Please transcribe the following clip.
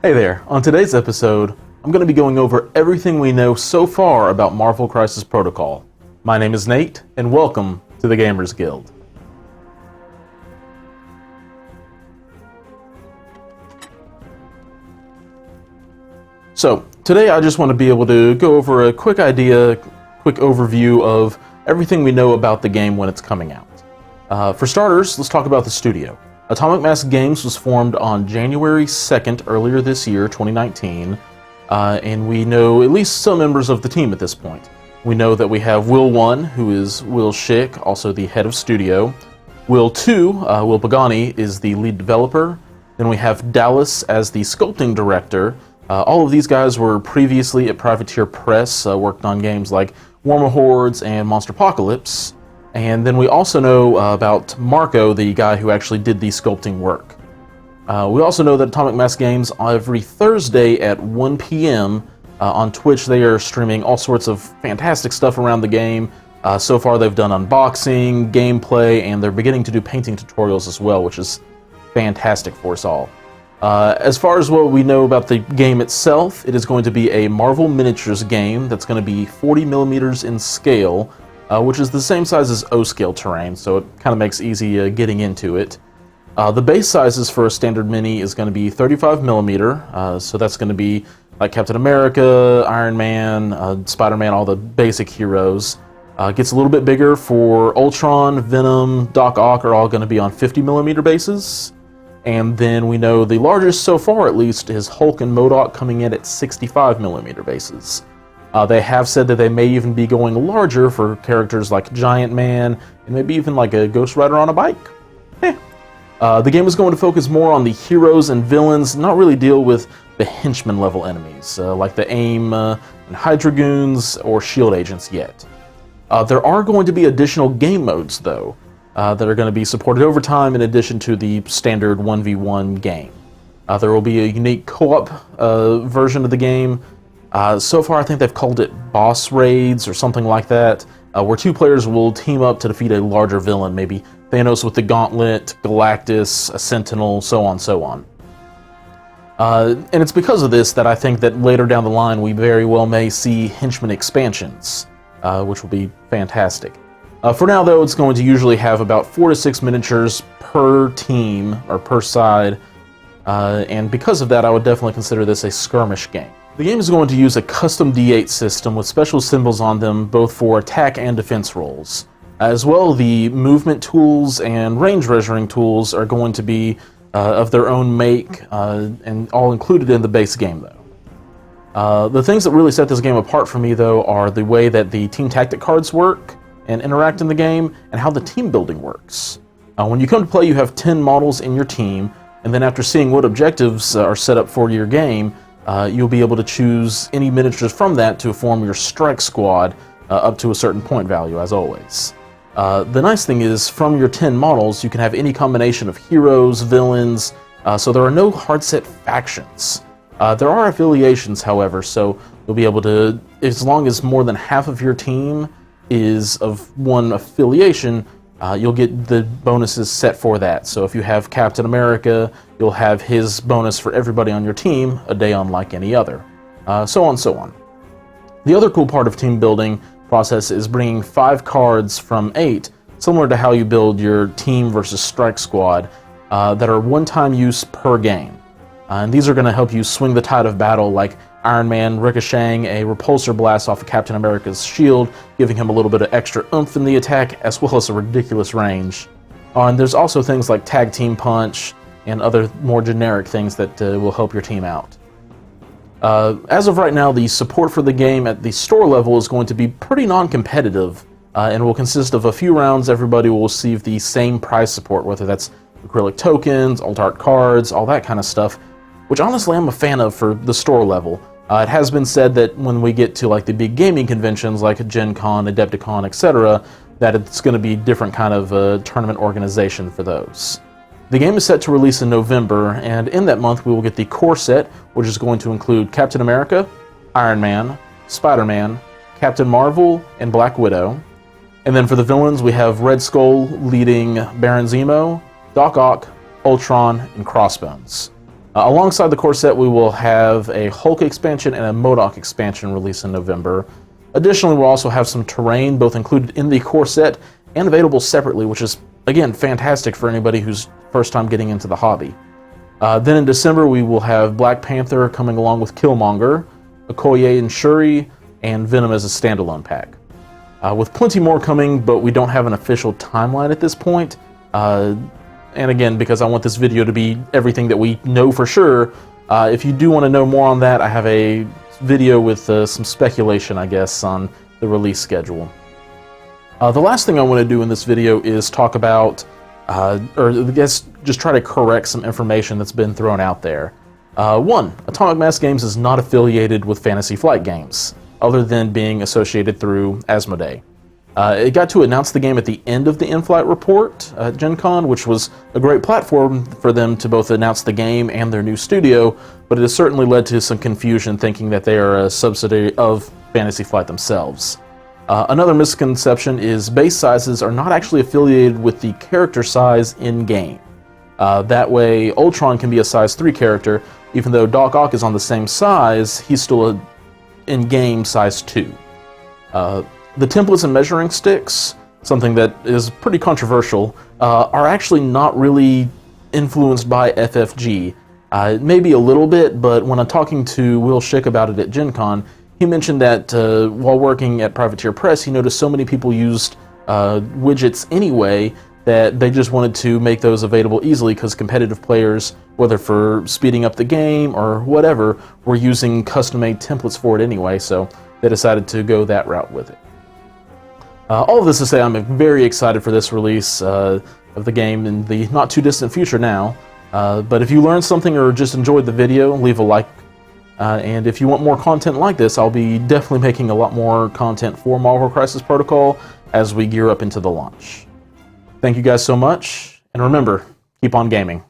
Hey there, on today's episode, I'm going to be going over everything we know so far about Marvel Crisis Protocol. My name is Nate, and welcome to the Gamers Guild. So, today I just want to be able to go over a quick overview of everything we know about the game when it's coming out. For starters, let's talk about the studio. Atomic Mass Games was formed on January 2nd earlier this year, 2019, and we know at least some members of the team at this point. We know that we have Will 1, who is Will Schick, also the head of studio. Will 2, Will Pagani, is the lead developer. Then we have Dallas as the sculpting director. All of these guys were previously at Privateer Press, worked on games like Warmer Hordes and Monsterpocalypse. And then we also know about Marco, the guy who actually did the sculpting work. We also know that Atomic Mass Games, every Thursday at 1 p.m. On Twitch, they are streaming all sorts of fantastic stuff around the game. So far they've done unboxing, gameplay, and they're beginning to do painting tutorials as well, which is fantastic for us all. As far as what we know about the game itself, it is going to be a Marvel Miniatures game that's going to be 40 millimeters in scale, which is the same size as O-scale terrain, so it kind of makes easy getting into it. The base sizes for a standard mini is going to be 35 millimeter, so that's going to be like Captain America, Iron Man, Spider-Man, all the basic heroes. Gets a little bit bigger for Ultron, Venom, Doc Ock are all going to be on 50 millimeter bases. And then we know the largest so far at least is Hulk and MODOK coming in at 65 millimeter bases. They have said that they may even be going larger for characters like Giant Man, and maybe even like a Ghost Rider on a bike. The game is going to focus more on the heroes and villains, not really deal with the henchman level enemies, like the AIM and Hydra Goons or S.H.I.E.L.D. agents yet. There are going to be additional game modes, though, that are going to be supported over time in addition to the standard 1v1 game. There will be a unique co-op version of the game. So far, I think they've called it boss raids or something like that, where two players will team up to defeat a larger villain, maybe Thanos with the Gauntlet, Galactus, a Sentinel, so on, so on. And it's because of this that I think that later down the line we very well may see henchman expansions, which will be fantastic. For now, though, it's going to usually have about 4 to 6 miniatures per team, or per side, and because of that, I would definitely consider this a skirmish game. The game is going to use a custom D8 system with special symbols on them both for attack and defense rolls. As well, the movement tools and range measuring tools are going to be of their own make and all included in the base game, though. The things that really set this game apart for me, though, are the way that the team tactic cards work and interact in the game, and how the team building works. When you come to play, you have 10 models in your team, and then after seeing what objectives are set up for your game, you'll be able to choose any miniatures from that to form your strike squad up to a certain point value, as always. The nice thing is, from your 10 models, you can have any combination of heroes, villains, so there are no hard-set factions. There are affiliations, however, so you'll be able to, as long as more than half of your team is of one affiliation, you'll get the bonuses set for that. So if you have Captain America, you'll have his bonus for everybody on your team, a day unlike any other. So on, so on. The other cool part of team building process is bringing 5 cards from 8, similar to how you build your team versus strike squad, that are one-time use per game. And these are going to help you swing the tide of battle, like Iron Man ricocheting a repulsor blast off of Captain America's shield, giving him a little bit of extra oomph in the attack, as well as a ridiculous range. And there's also things like Tag Team Punch and other more generic things that will help your team out. As of right now, the support for the game at the store level is going to be pretty non-competitive, and will consist of a few rounds. Everybody will receive the same prize support, whether that's acrylic tokens, alt art cards, all that kind of stuff, which honestly I'm a fan of for the store level. It has been said that when we get to like the big gaming conventions like Gen Con, Adepticon, etc., that it's going to be different kind of tournament organization for those. The game is set to release in November, and in that month we will get the core set, which is going to include Captain America, Iron Man, Spider-Man, Captain Marvel, and Black Widow. And then for the villains, we have Red Skull leading Baron Zemo, Doc Ock, Ultron, and Crossbones. Alongside the core set, we will have a Hulk expansion and a MODOK expansion released in November. Additionally, we'll also have some terrain, both included in the core set and available separately, which is, again, fantastic for anybody who's first time getting into the hobby. Then in December, we will have Black Panther coming along with Killmonger, Okoye and Shuri, and Venom as a standalone pack. With plenty more coming, but we don't have an official timeline at this point. And again, because I want this video to be everything that we know for sure, if you do want to know more on that, I have a video with some speculation, I guess, on the release schedule. The last thing I want to do in this video is talk about, or I guess just try to correct some information that's been thrown out there. One, Atomic Mass Games is not affiliated with Fantasy Flight Games, other than being associated through Asmodee. It got to announce the game at the end of the in-flight report at Gen Con, which was a great platform for them to both announce the game and their new studio, but it has certainly led to some confusion thinking that they are a subsidiary of Fantasy Flight themselves. Another misconception is base sizes are not actually affiliated with the character size in-game. That way, Ultron can be a size 3 character, even though Doc Ock is on the same size, he's still a in-game size 2. The templates and measuring sticks, something that is pretty controversial, are actually not really influenced by FFG. Maybe a little bit, but when I'm talking to Will Schick about it at Gen Con, he mentioned that while working at Privateer Press, he noticed so many people used widgets anyway that they just wanted to make those available easily because competitive players, whether for speeding up the game or whatever, were using custom-made templates for it anyway, so they decided to go that route with it. All of this to say, I'm very excited for this release of the game in the not-too-distant future now. But if you learned something or just enjoyed the video, leave a like. And if you want more content like this, I'll be definitely making a lot more content for Marvel Crisis Protocol as we gear up into the launch. Thank you guys so much, and remember, keep on gaming.